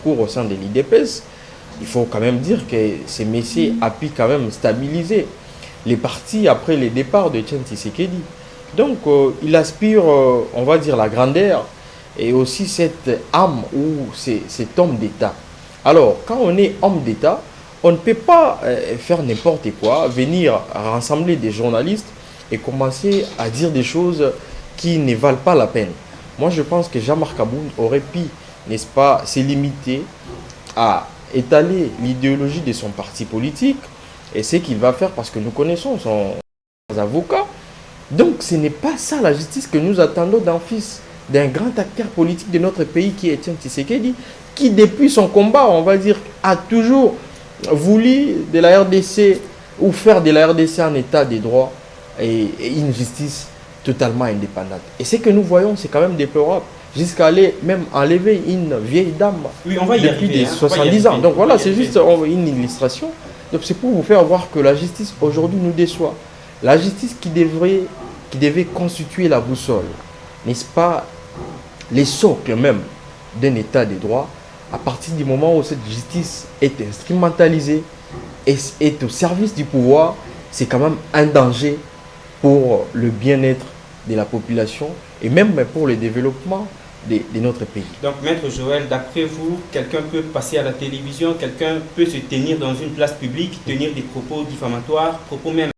cours au sein de l'IDPS, il faut quand même dire que ces messieurs a pu quand même stabiliser les partis après le départ de Etienne Tshisekedi. Donc il aspire, on va dire, la grandeur et aussi cette âme ou cet homme d'État. Alors, quand on est homme d'État, on ne peut pas faire n'importe quoi, venir rassembler des journalistes et commencer à dire des choses qui ne valent pas la peine. Moi, je pense que Jean-Marc Aboun aurait pu, n'est-ce pas, se limiter à étaler l'idéologie de son parti politique et ce qu'il va faire parce que nous connaissons son avocat. Donc, ce n'est pas ça la justice que nous attendons d'un fils d'un grand acteur politique de notre pays qui est Etienne Tshisekedi, qui depuis son combat, on va dire, a toujours voulu de la RDC ou faire de la RDC un état de droit et une justice totalement indépendante. Et ce que nous voyons, c'est quand même déplorable. Jusqu'à aller même enlever une vieille dame oui, on va y depuis arriver, des 70 ans. Donc voilà, c'est juste une illustration. Donc c'est pour vous faire voir que la justice aujourd'hui nous déçoit. La justice qui devait constituer la boussole, n'est-ce pas, les socles même d'un état de droit, à partir du moment où cette justice est instrumentalisée et est au service du pouvoir, c'est quand même un danger pour le bien-être de la population et même pour le développement de notre pays. Donc, Maître Joël, d'après vous, quelqu'un peut passer à la télévision, quelqu'un peut se tenir dans une place publique, tenir des propos diffamatoires, propos même